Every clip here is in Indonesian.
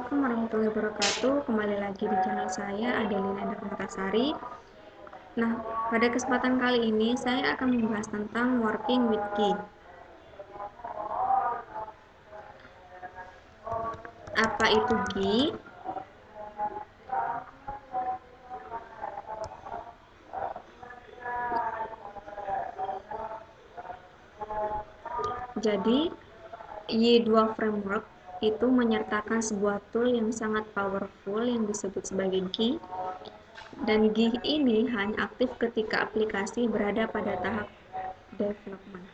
Assalamualaikum warahmatullahi wabarakatuh. Kembali lagi di channel saya, Adelina Endah Permatasari. Nah, pada kesempatan kali ini saya akan membahas tentang working with Gi. Apa itu Gi? Jadi, Y2 Framework itu menyertakan sebuah tool yang sangat powerful yang disebut sebagai Gi. Dan Gi ini hanya aktif ketika aplikasi berada pada tahap development.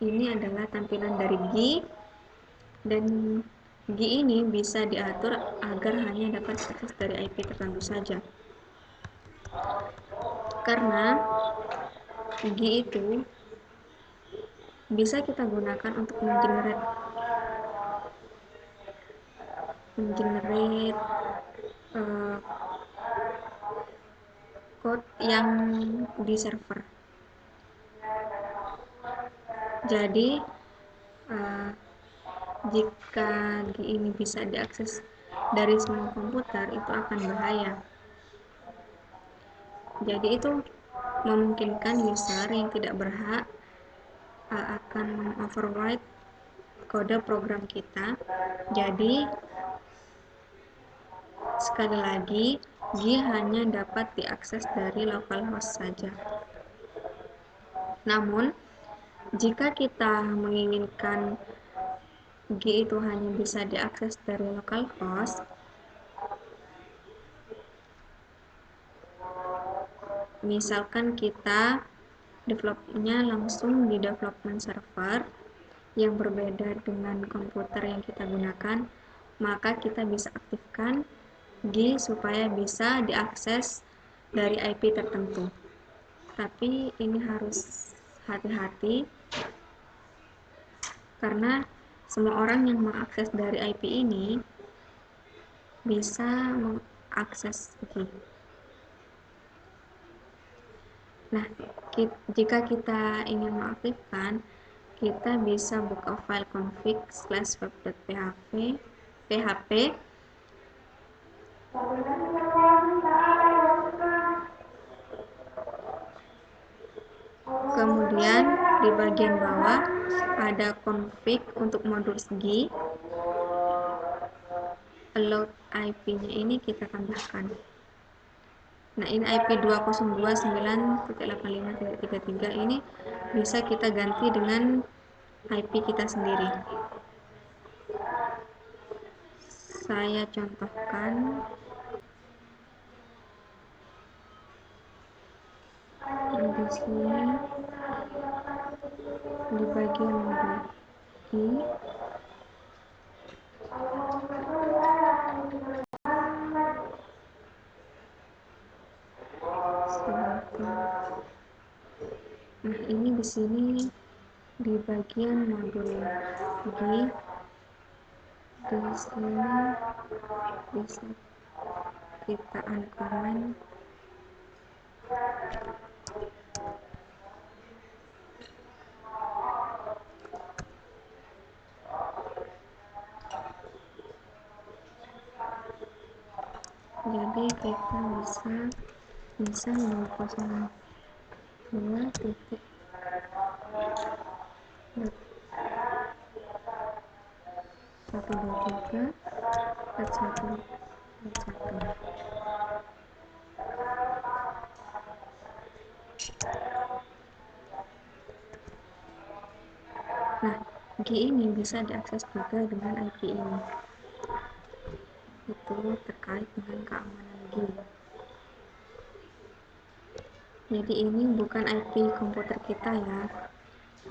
Ini adalah tampilan dari Gi, dan Gi ini bisa diatur agar hanya dapat akses dari IP tertentu saja. Karena Gi itu bisa kita gunakan untuk mengenerate code yang di server. Jadi jika Gi ini bisa diakses dari semua komputer, itu akan bahaya. Jadi itu memungkinkan user yang tidak berhak akan mengoverwrite kode program kita. Jadi sekali lagi, Gi hanya dapat diakses dari localhost saja. Namun jika kita menginginkan Gi itu hanya bisa diakses dari localhost, misalkan kita developnya langsung di development server yang berbeda dengan komputer yang kita gunakan, maka kita bisa aktifkan Gi supaya bisa diakses dari IP tertentu. Tapi ini harus hati-hati karena semua orang yang mengakses dari IP ini bisa mengakses Gi. Nah, jika kita ingin mengaktifkan, kita bisa buka file config/web.php. Kemudian di bagian bawah ada config untuk modul Gi. Allowed IP-nya ini kita tambahkan. Nah, ini IP 202.9.85.33 ini bisa kita ganti dengan IP kita sendiri. Saya contohkan. Di sini di bagian modul Gi, nah ini di sini di bagian modul Gi, di sini bisa kita uncomment. Jadi kita bisa 202.123.1.1. Nah, Gi ini bisa diakses juga dengan IP ini. Itu terkait dengan keamanan Gi. Jadi ini bukan IP komputer kita ya.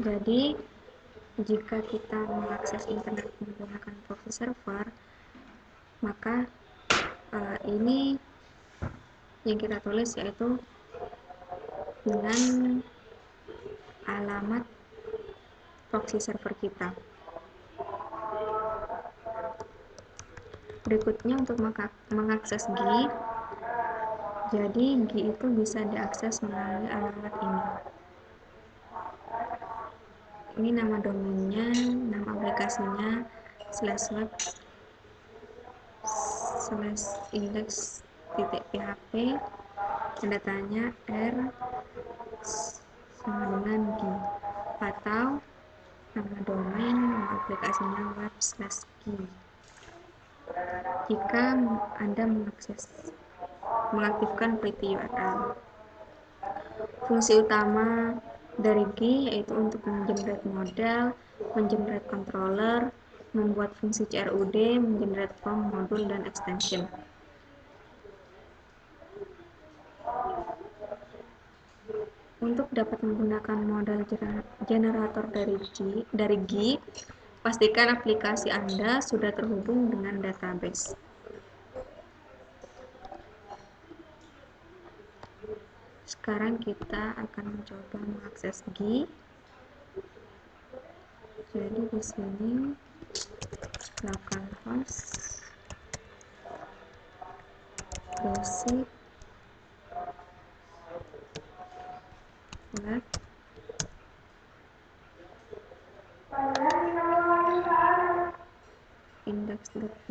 Jadi jika kita mengakses internet menggunakan proxy server, maka ini yang kita tulis yaitu dengan alamat proxy server kita. Berikutnya untuk mengakses Gi, jadi Gi itu bisa diakses melalui alamat ini. Ini nama domainnya, nama aplikasinya /web slash index titik php, tanda tanya r sama dengan g, atau nama domain, nama aplikasinya web slash g. Jika Anda mengaktifkan pretty URL, fungsi utama dari G yaitu untuk mengenerate model, mengenerate controller, membuat fungsi CRUD, mengenerate form, modul, dan extension. Untuk dapat menggunakan model generator dari G, pastikan aplikasi Anda sudah terhubung dengan database. Sekarang kita akan mencoba mengakses G. Jadi di sini localhost basic web index.php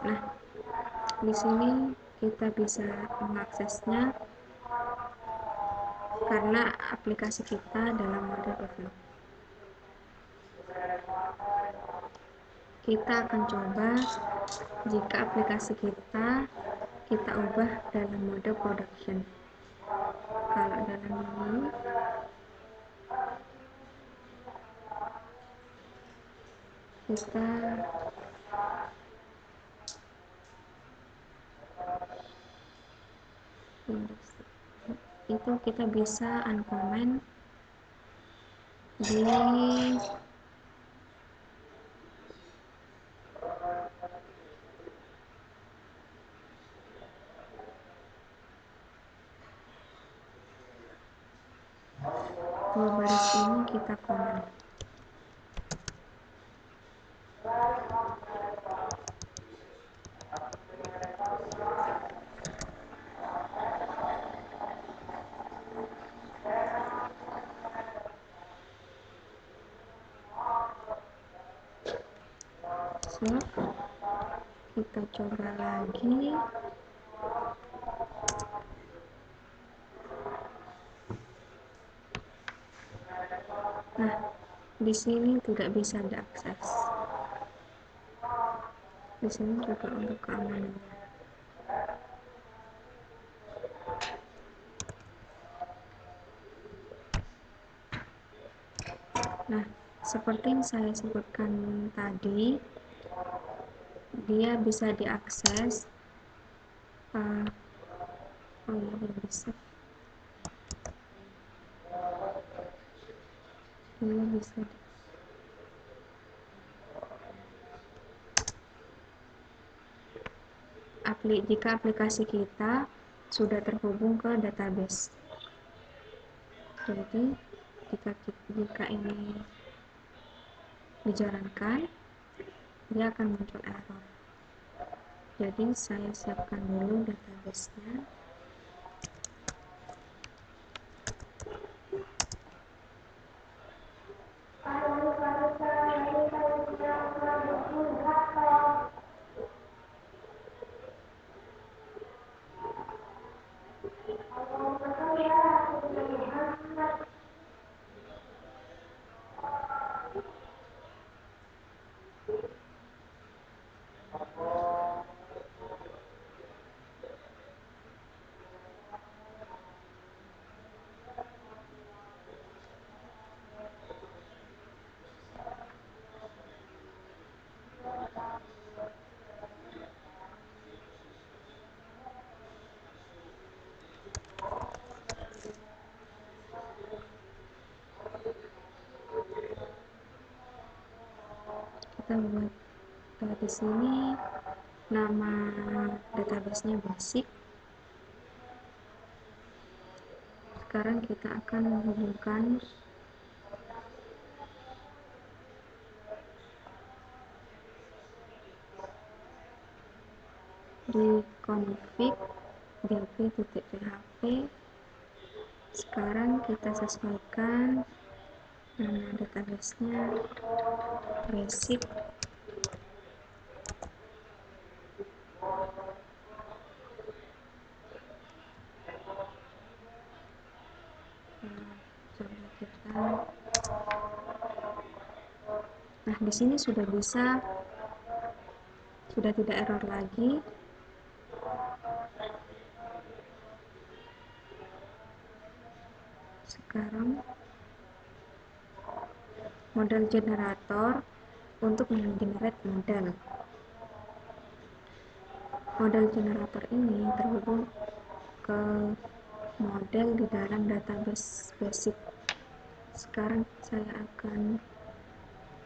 Nah, di sini kita bisa mengaksesnya karena aplikasi kita dalam mode develop. Kita akan coba jika aplikasi kita ubah dalam mode production. Kalau dalam ini kita itu kita bisa uncomment di dua baris ini, kita comment. So, kita coba lagi. Nah, di sini tidak bisa diakses. Di sini juga untuk keamanannya. Nah, seperti yang saya sebutkan tadi, dia bisa diakses. Oh ya, belum bisa. Dia bisa jika aplikasi kita sudah terhubung ke database. Jadi jika ini dijalankan, dia akan muncul error. Jadi saya siapkan dulu database-nya. kita buat di sini nama database-nya basic. Sekarang kita akan menghubungkan di config dp.php. Sekarang kita sesuaikan nama database-nya basic. Coba kita, nah di sini sudah bisa, sudah tidak error lagi. Sekarang model generator untuk menggenerate model. Model generator ini terhubung ke model di dalam database basic. Sekarang saya akan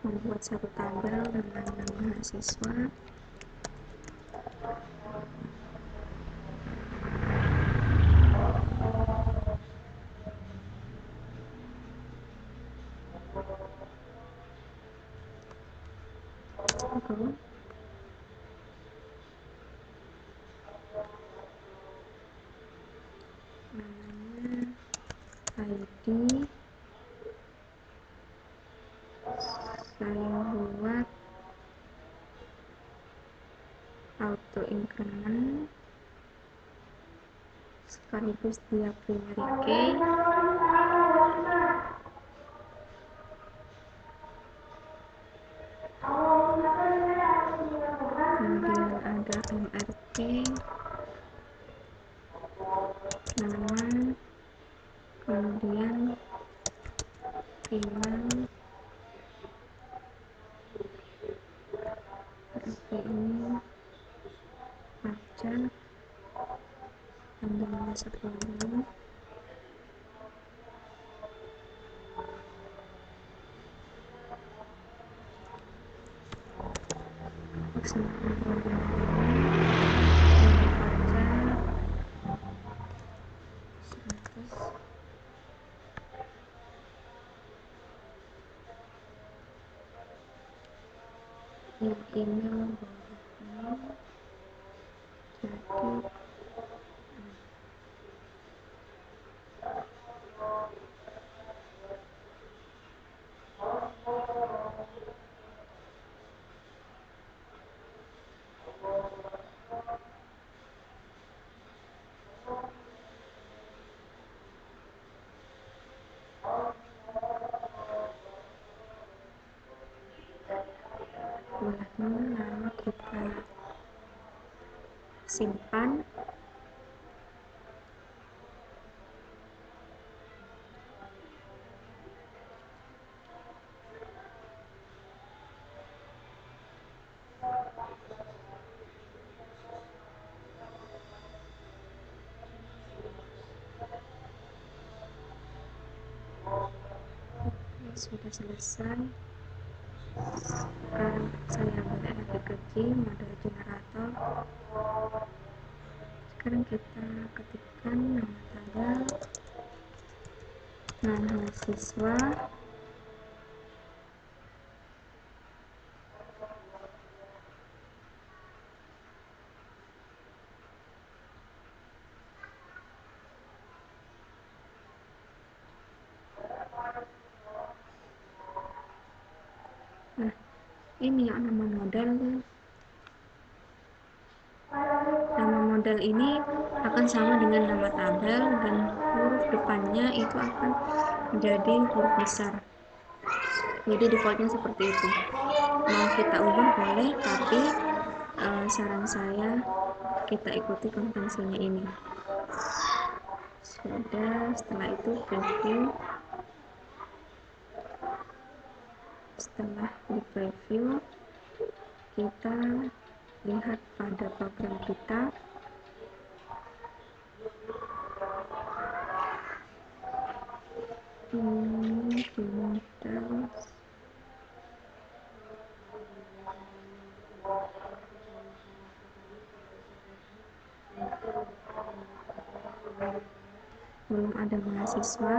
membuat satu tabel dengan nama mahasiswa. Namanya ID. Saya buat auto increment sekaligus dia primary key. Kemudian ada mrp, nama, kemudian email. mrp ini pajak, tanggalnya 10. Email jadi lalu kita simpan. Sudah selesai. Sekarang saya balik lagi ke G, model generator. Sekarang kita ketikkan nama tabel, nama mahasiswa, nah ini ya nama model. Nama model ini akan sama dengan nama tabel dan huruf depannya itu akan menjadi huruf besar. Jadi defaultnya seperti itu. Mau kita ubah boleh, tapi saran saya kita ikuti konvensinya ini. Sudah, setelah itu preview. Setelah di preview, kita lihat pada program kita. Ini di model sebelum ada mahasiswa,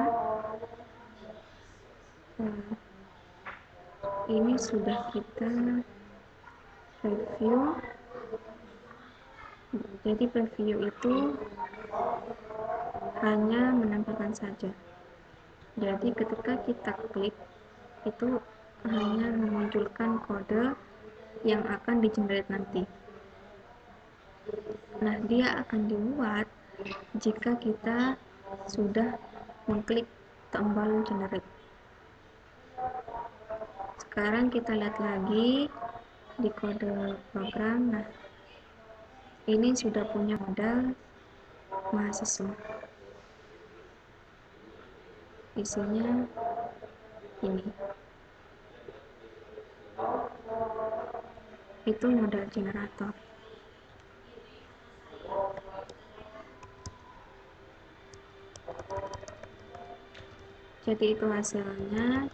ini sudah kita review. Jadi preview itu hanya menampilkan saja. Jadi ketika kita klik itu hanya memunculkan kode yang akan di-generate nanti. Nah, dia akan dibuat jika kita sudah mengklik tombol generate. Sekarang kita lihat lagi di kode program. Nah, ini sudah punya modal mahasiswa. Isinya ini. Itu modal generator. Jadi itu hasilnya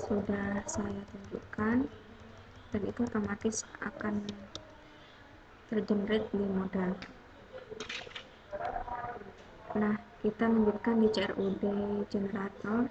sudah saya tunjukkan, dan itu otomatis akan tergenerate di modal. Nah, kita lanjutkan di CRUD generator.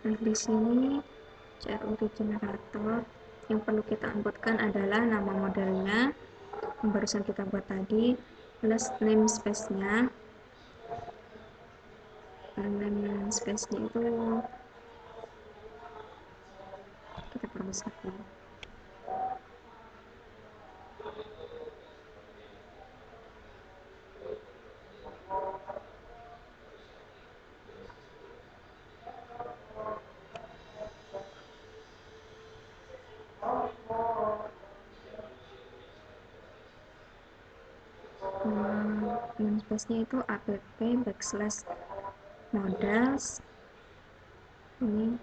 Nah, di sini CRUD generator yang perlu kita inputkan adalah nama modelnya yang barusan kita buat tadi, plus namespace-nya. Namespace-nya itu kita perbesar dulu. Namespace-nya itu app/models. Ini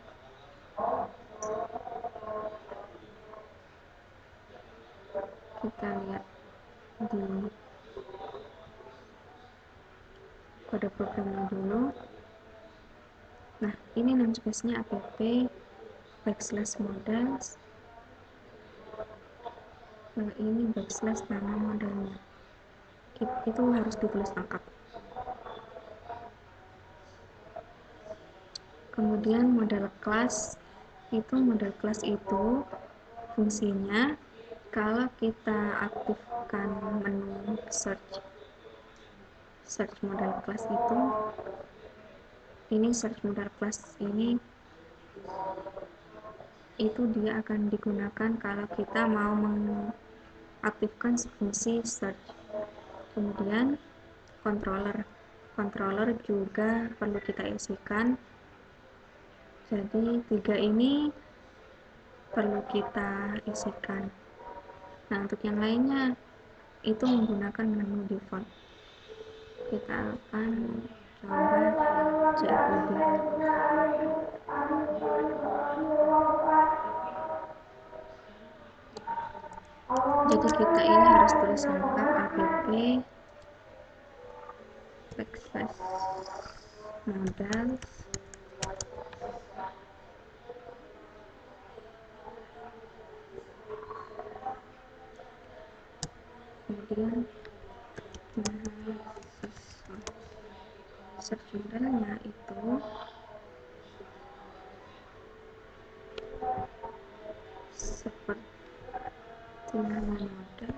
kita lihat di kode programnya dulu. Nah, ini namespace-nya app/models. Nah, ini / nama modelnya. Itu harus ditulis lengkap. Kemudian model kelas itu fungsinya kalau kita aktifkan menu search model kelas itu, ini search model kelas ini itu dia akan digunakan kalau kita mau mengaktifkan fungsi search. Kemudian controller juga perlu kita isikan. Jadi 3 ini perlu kita isikan. Nah, untuk yang lainnya itu menggunakan menu default. Kita akan coba CRUD. Jadi kita ini harus tulis lengkap app/models. Kemudian search modelnya itu seperti nama model,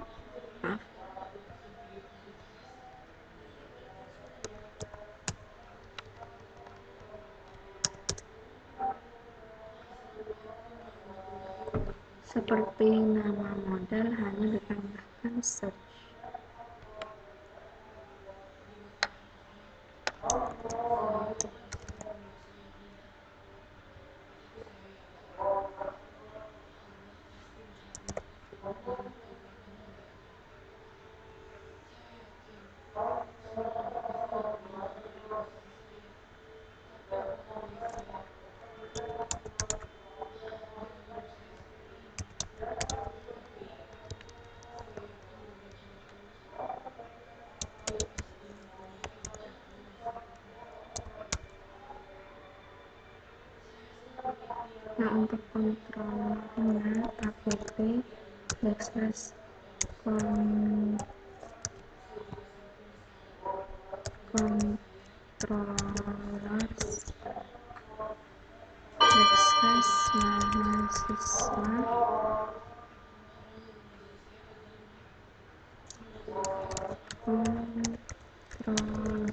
seperti nama model, hanya ditambahkan search. untuk controllernya app backslash controllers backslash mahasiswa controller.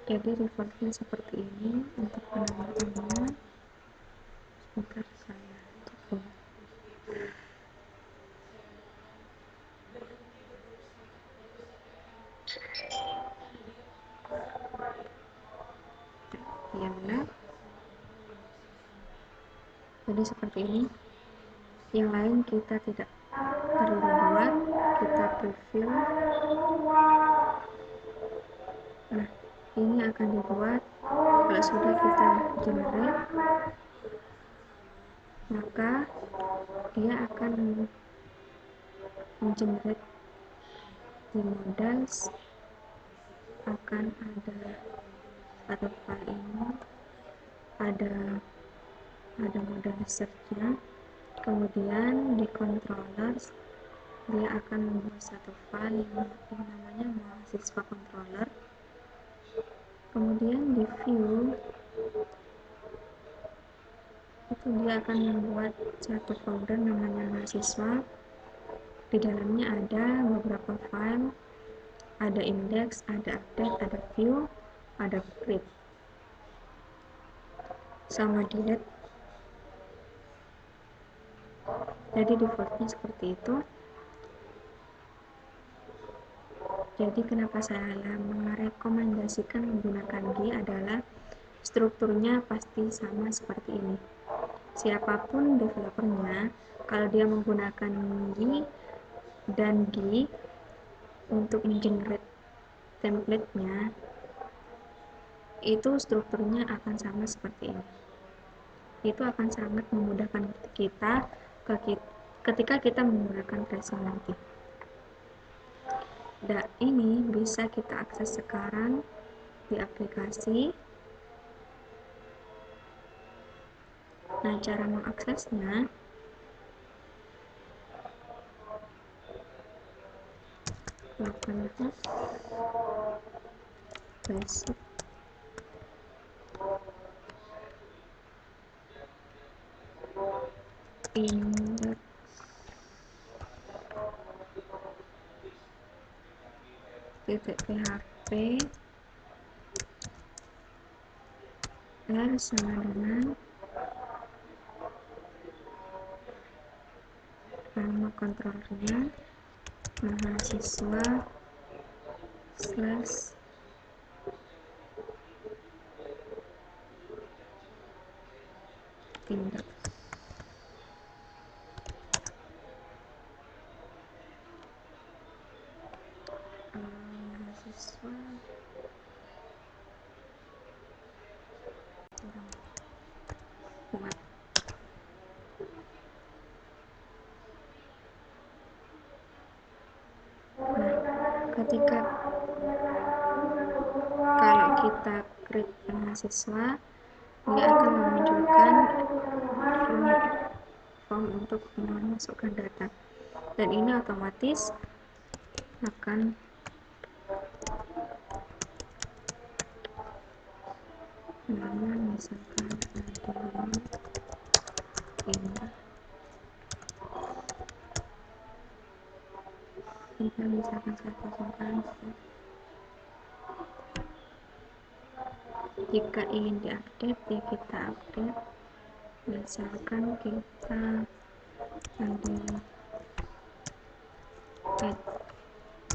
Jadi defaultnya seperti ini. Untuk penamaannya sebentar saya cek dulu. Ya benar. Jadi seperti ini. Yang lain kita tidak perlu buat, kita preview. Nah, ini akan dibuat kalau sudah kita generate, maka dia akan mengenerate di modals. Akan ada pada file ini ada modal search-nya. Kemudian di controllers dia akan membuat satu file yang namanya mahasiswa controller. Kemudian di view itu dia akan membuat satu folder namanya mahasiswa. Di dalamnya ada beberapa file, ada index, ada update, ada view, ada create sama delete. Jadi defaultnya seperti itu. Jadi kenapa saya merekomendasikan menggunakan GUI adalah strukturnya pasti sama seperti ini. Siapapun developernya, kalau dia menggunakan GUI dan GUI untuk mengenerate template-nya, itu strukturnya akan sama seperti ini. Itu akan sangat memudahkan kita ketika kita menggunakan tracing nanti. Dan ini bisa kita akses sekarang di aplikasi. Nah, cara mengaksesnya localhost basic index .php r sama dengan nama kontrolernya mahasiswa slash index. Mahasiswa kurang kuat. Nah, ketika kalau kita create mahasiswa, dia akan memunculkan form untuk memasukkan data, dan ini otomatis akan nama misalkan Adil Indah. Jika misalkan saya kosongkan, jika ingin diupdate ya kita update. Misalkan kita ada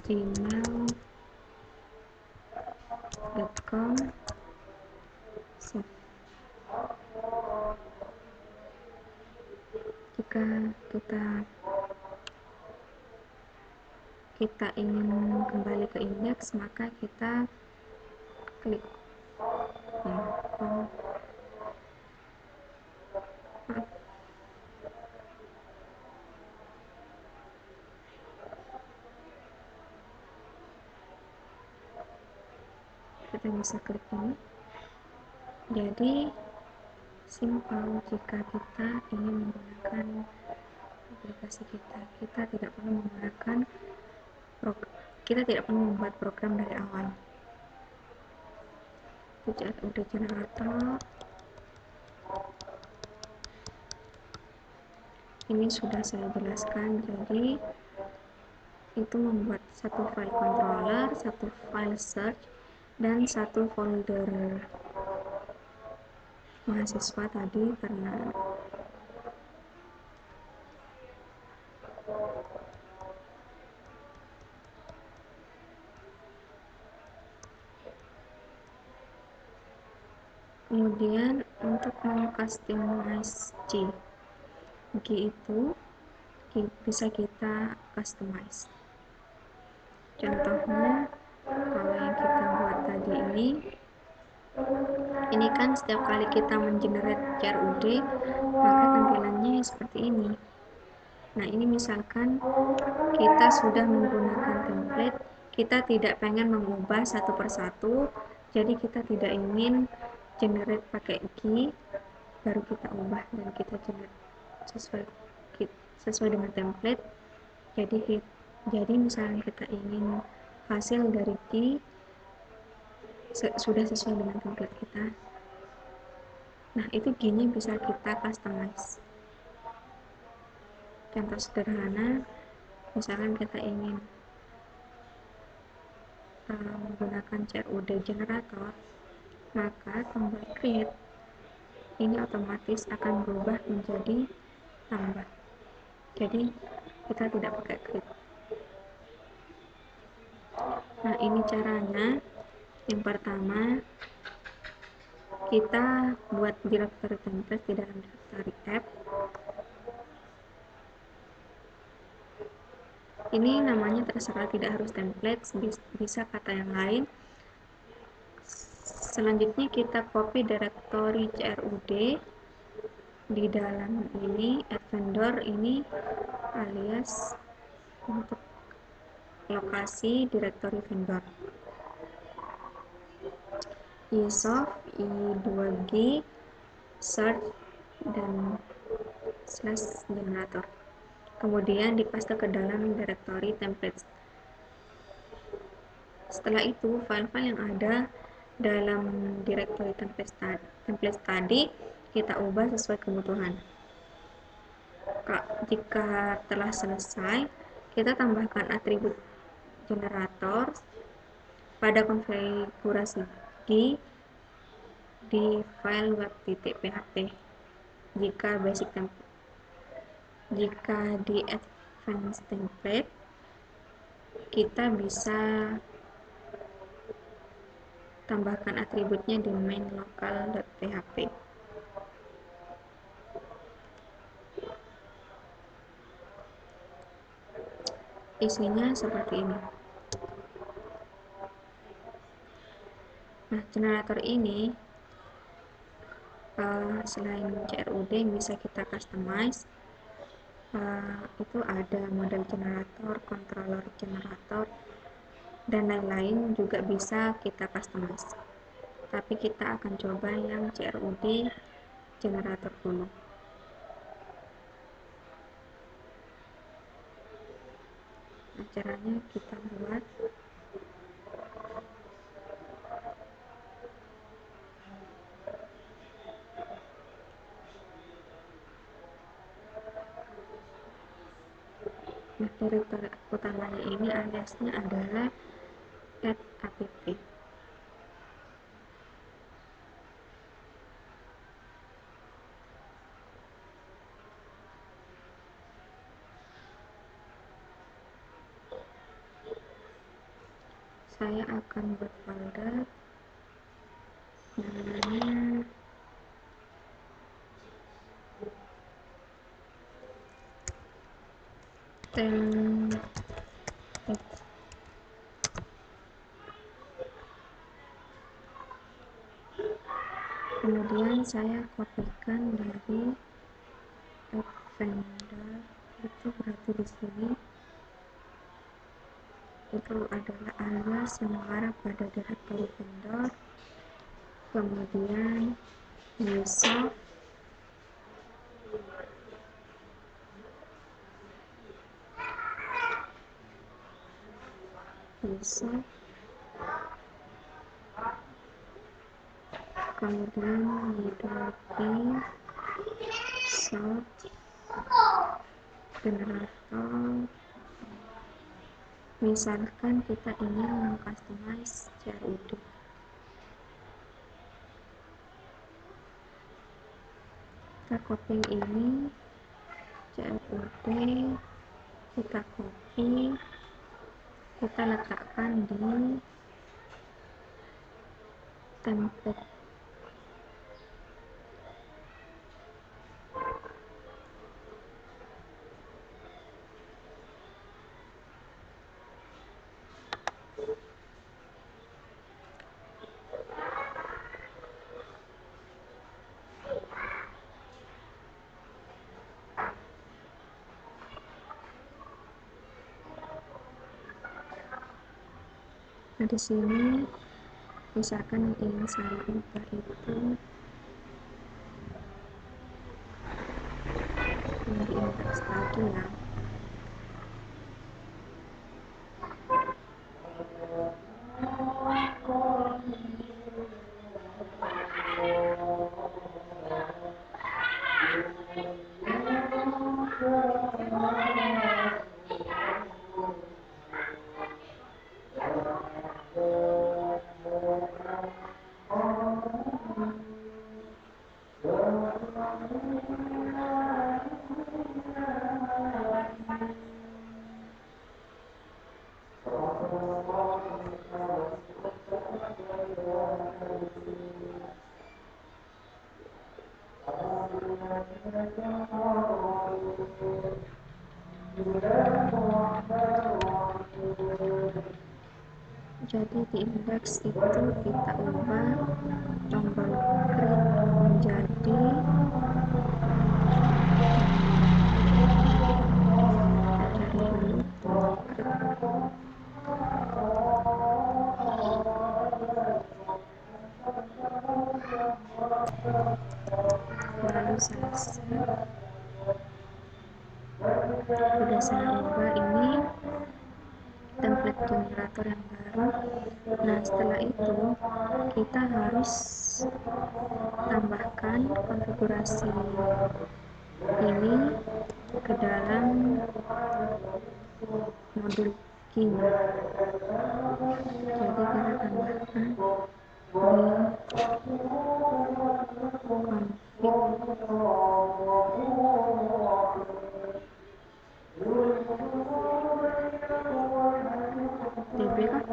@gmail.com jika kita ingin kembali ke indeks, maka kita klik info. Kita bisa klik ini. Jadi Simpel jika kita ingin menggunakan aplikasi kita tidak perlu membuat program dari awal. CRUD generator ini sudah saya jelaskan, jadi itu membuat satu file controller, satu file search, dan satu folder mahasiswa tadi, karena kemudian untuk mengcustomize G itu bisa kita customize. Contohnya kalau yang kita buat tadi ini kan setiap kali kita mengenerate CRUD maka tampilannya seperti ini. Nah, ini misalkan kita sudah menggunakan template, kita tidak pengen mengubah satu persatu, jadi kita tidak ingin generate pakai G baru kita ubah dan kita generate sesuai dengan template. Jadi misalnya kita ingin hasil dari G sudah sesuai dengan template kita, nah itu G-nya bisa kita customize. Contoh sederhana, misalkan kita ingin menggunakan CRUD generator, maka tombol create ini otomatis akan berubah menjadi tambah, jadi kita tidak pakai create. Nah, ini caranya. Yang pertama, kita buat directory template di dalam directory app. Ini namanya terserah, tidak harus template, bisa kata yang lain. Selanjutnya kita copy directory CRUD di dalam ini, add vendor ini alias untuk lokasi directory vendor. isof i2g search dan /generator, kemudian dipaste ke dalam directory templates. Setelah itu file-file yang ada dalam directory templates tadi kita ubah sesuai kebutuhan. Jika telah selesai, kita tambahkan atribut generator pada konfigurasi G di file web.php. Jika di advanced template, kita bisa tambahkan atributnya di main local.php. Isinya seperti ini. Nah, generator ini selain CRUD yang bisa kita customize, itu ada model generator, controller generator, dan lain-lain juga bisa kita customize. Tapi kita akan coba yang CRUD generator dulu. Nah, caranya kita buat direktory utamanya ini aliasnya adalah @app. Saya akan buat folder namanya template. Kemudian saya kopikan dari app vendor, itu berarti di sini itu adalah alias yang mengarah pada directory vendor, kemudian user besok, kemudian hidrologi, short, generator. Misalkan kita ingin mengcustomize CRUD, kita copy ini CRUD, kita copy, kita letakkan di template. Nah, di sini misalkan yang ingin saya ubah itu yang di indeks tadi ya. Jadi di indeks itu kita ubah tombol klik menjadi kita cari dulu tombol klik, lalu selesai. Sudah saya ubah ini template generator yang baru. Nah, setelah itu kita harus tambahkan konfigurasi ini ke dalam modul key-nya. Jadi kita tambahkan di config db kah?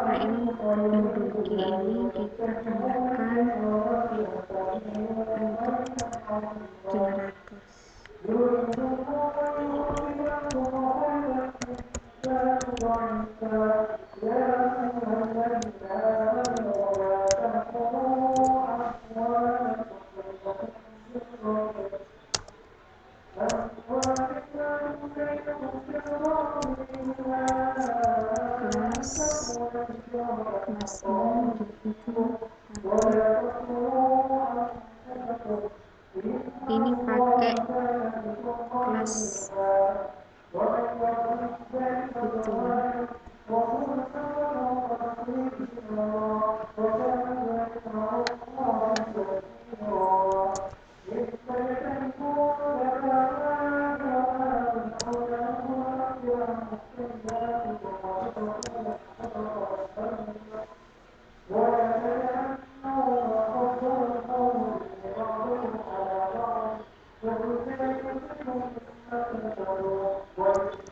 Nah, ini modul key ini kita tambahkan untuk generator. Kelasnya itu ini pakai kelas itu ya.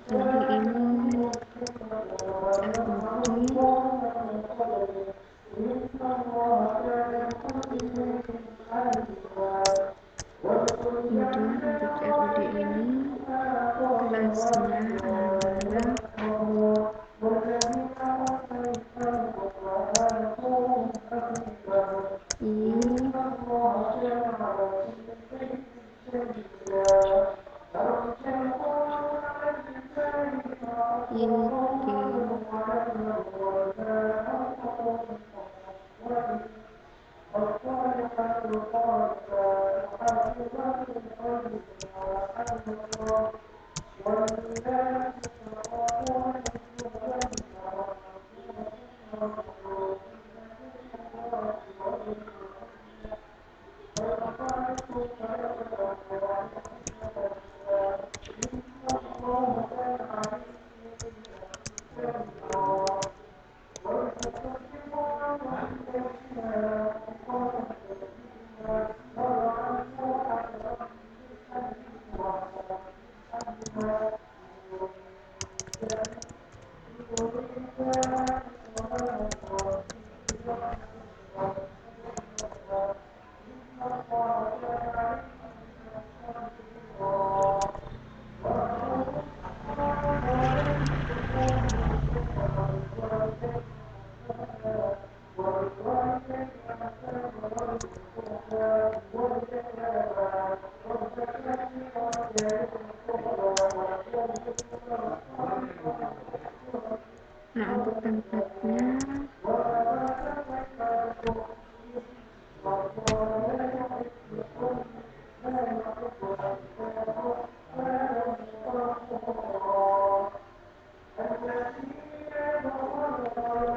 Jadi ini kemudian untuk CRUD ini kelasnya adalah Nah, untuk template-nya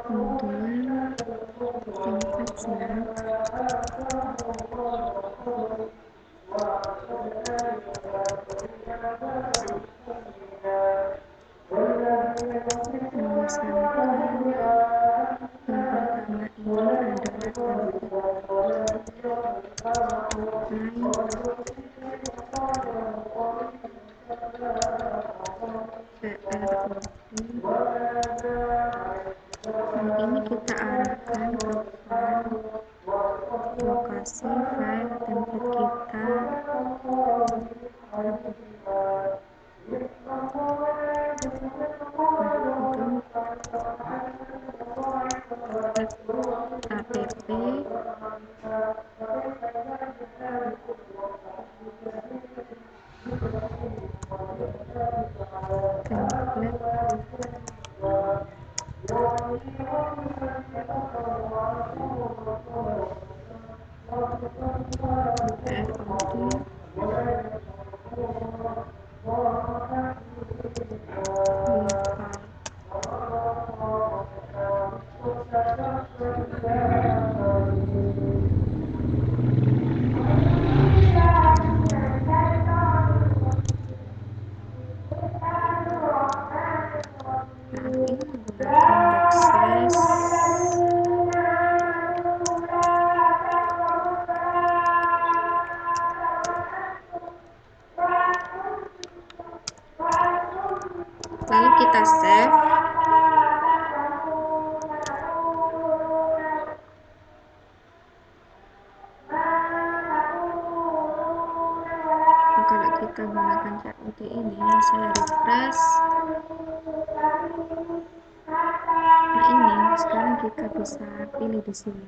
kemudian template snap, misalkan yang pertama ini adalah template PROD, dan ini kita arahkan ke file lokasi file template kita. Lalu kita save. Nah, kalau kita gunakan CRUD ini, saya refresh. Nah, ini sekarang kita bisa pilih di sini.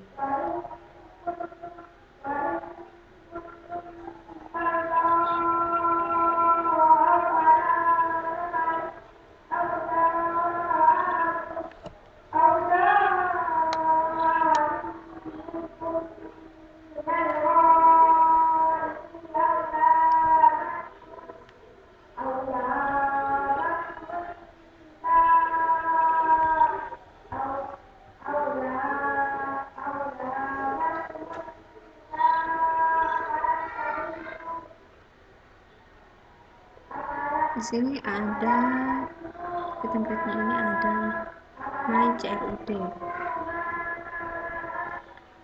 Di sini ada di template-nya ini ada my CRUD.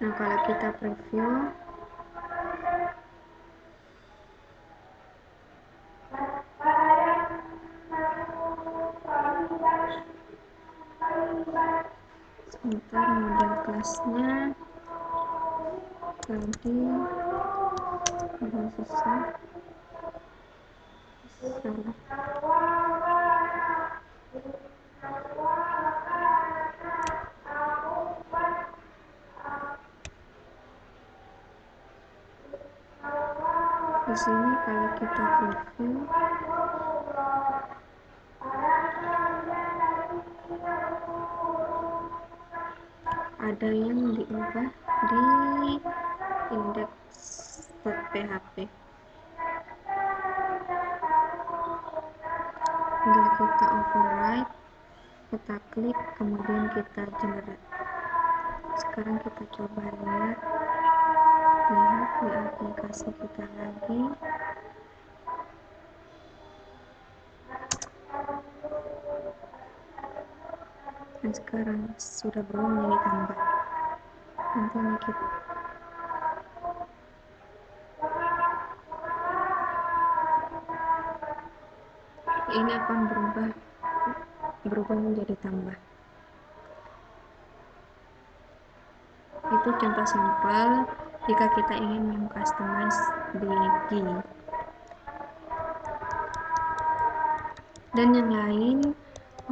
Nah, kalau kita preview, sebentar, model kelasnya tadi agak susah. Di sini kalau kita preview, ada yang diubah di index.php. Tinggal kita override, kita klik, kemudian kita generate. Sekarang kita coba lihat di aplikasi kita lagi. Dan sekarang sudah berubah menjadi tambah. Nanti ini kita ini akan berubah berubah menjadi tambah. Itu contoh simpel jika kita ingin mengcustomize di GUI. Dan yang lain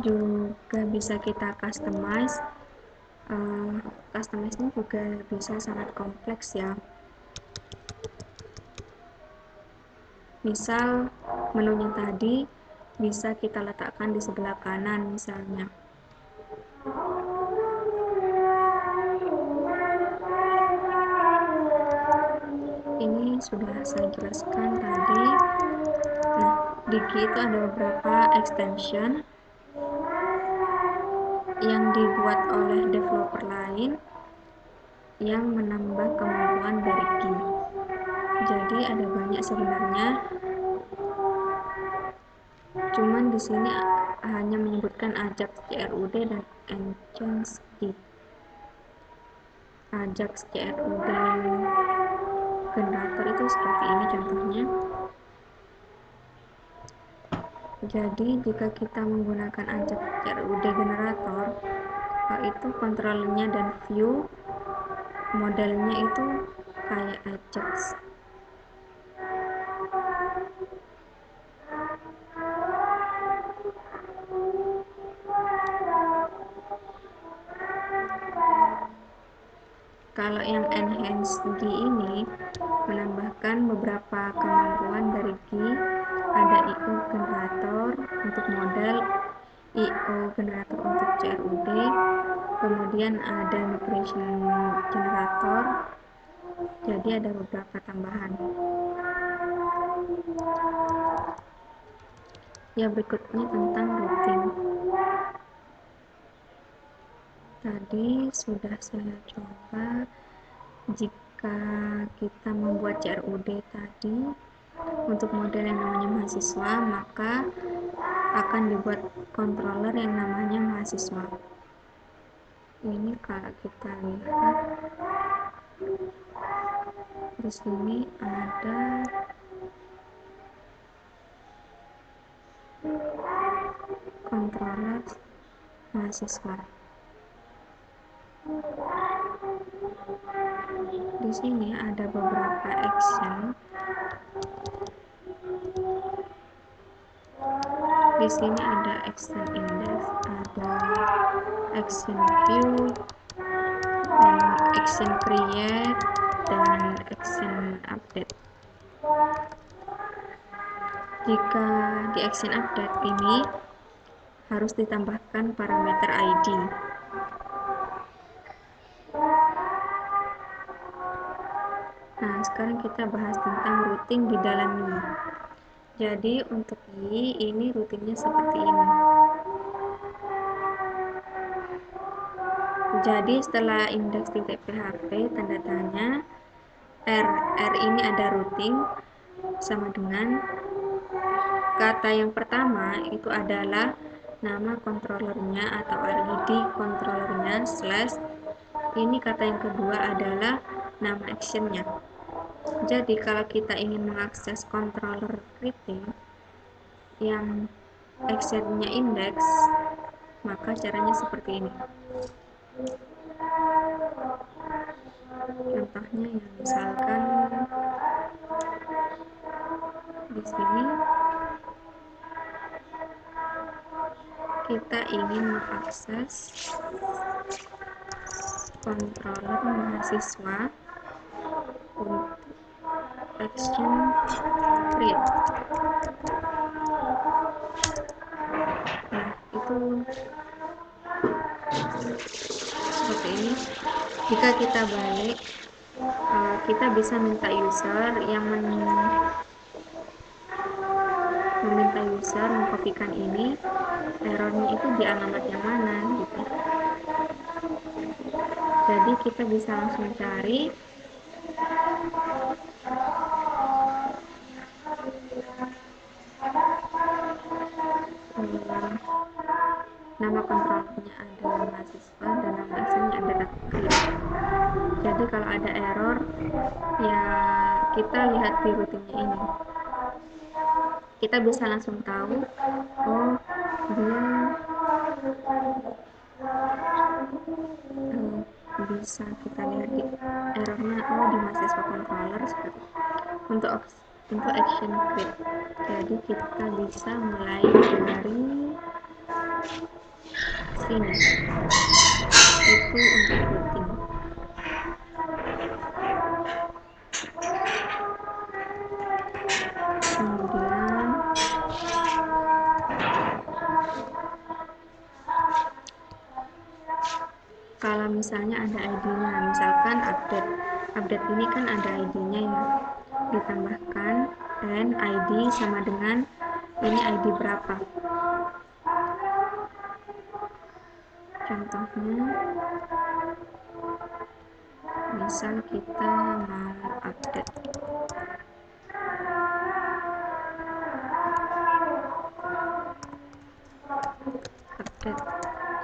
juga bisa kita customize. Customize ini juga bisa sangat kompleks ya. Misal menunya tadi bisa kita letakkan di sebelah kanan misalnya. Ini sudah saya jelaskan tadi. Nah, di GUI itu ada beberapa extension yang dibuat oleh developer lain yang menambah kemampuan dari GUI. Jadi ada banyak sebenarnya. Cuman di sini hanya menyebutkan Ajax CRUD dan Enchant GUI. Ajax CRUD generator itu seperti ini contohnya. Jadi jika kita menggunakan Ajax CRUD generator, itu kontrolernya dan view modelnya itu kayak Ajax. Kalau yang enhance GUI ini menambahkan beberapa kemampuan dari GUI. Ada IO generator untuk model, IO generator untuk CRUD, kemudian ada migration generator. Jadi ada beberapa tambahan. Ya, berikutnya tentang routing. Tadi sudah saya coba, jika kita membuat CRUD tadi untuk model yang namanya mahasiswa, maka akan dibuat controller yang namanya mahasiswa. Ini kalau kita lihat di sini ada controller mahasiswa. Di sini ada beberapa action. Di sini ada action index, ada action view, dan action create, dan action update. Jika di action update ini harus ditambahkan parameter ID. Nah, sekarang kita bahas tentang routing di dalam GUI. Jadi untuk GUI ini routingnya seperti ini. Jadi setelah index.php tanda tanya R ini ada routing sama dengan kata yang pertama itu adalah nama controllernya atau ID controllernya slash. Ini kata yang kedua adalah nama actionnya. Jadi kalau kita ingin mengakses controller greeting yang actionnya index, maka caranya seperti ini. Contohnya ya, misalkan di sini kita ingin mengakses controller mahasiswa untuk action create. Nah, itu seperti ini. Jika kita balik, kita bisa minta user yang meminta user mengkopikan ini, errornya itu di alamat yang mana gitu. Jadi kita bisa langsung cari nama kontrolnya ada mahasiswa dan nama actionnya ada create. Jadi kalau ada error ya kita lihat di routingnya ini, kita bisa langsung tahu oh dia bisa kita lihat di errornya, di mahasiswa controller seperti itu. Untuk action create, jadi kita bisa mulai dari sini, itu untuk routing. Kemudian kalau misalnya ada ID-nya, misalkan update ini kan ada ID-nya ya, ditambahkan and ID sama dengan ini ID berapa. Contohnya misal kita mau update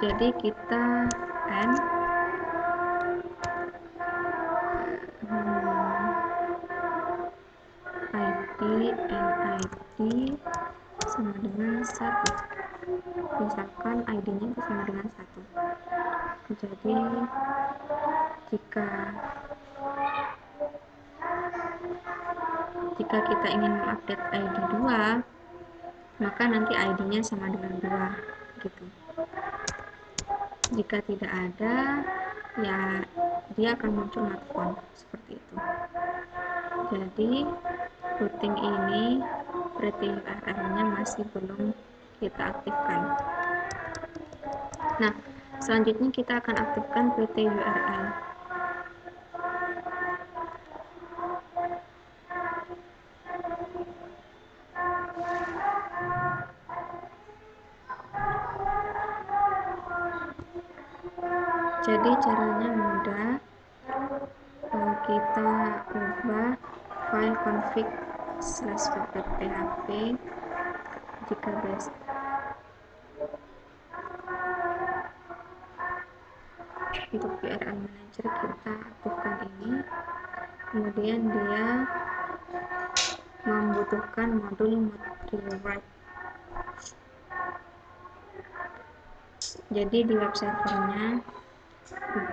jadi kita and ID sama dengan 1, misalkan ID-nya itu sama dengan 1. Jadi jika kita ingin mengupdate ID 2, maka nanti ID-nya sama dengan 2 gitu. Jika tidak ada, ya dia akan muncul not found seperti itu. Jadi routing ini pretty URL-nya masih belum kita aktifkan. Nah, selanjutnya kita akan aktifkan pretty URL. Jadi caranya mudah, kita ubah file config/php jika best. Untuk URL manager kita aktifkan ini, kemudian dia membutuhkan modul mod-rewrite. Jadi di web servernya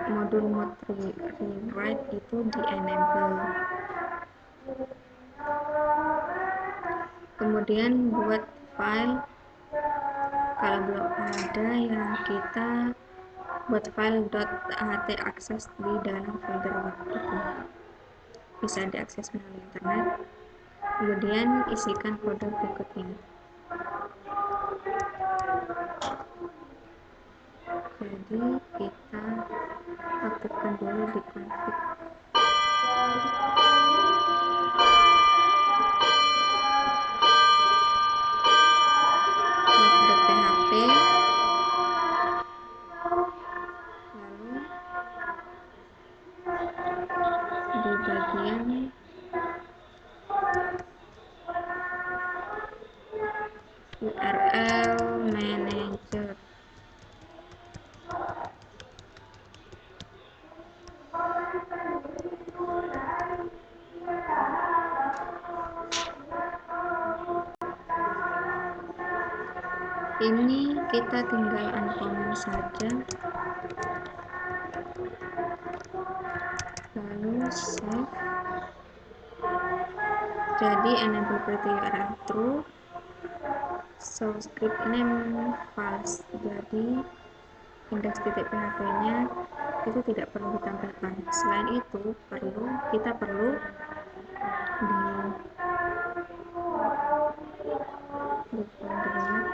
modul mod-rewrite itu di enable. Kemudian buat file, kalau belum ada ya kita buat file .htaccess di dalam folder web itu, bisa diakses melalui internet. Kemudian isikan kode berikut ini. Jadi kita aktifkan dulu di config. Mod.php, lalu di bagian URL manager, ini kita tinggal uncomment saja, lalu save. Jadi enable pretty URL true, so script name false, jadi index.php nya itu tidak perlu ditampilkan. Selain itu kita perlu di folder web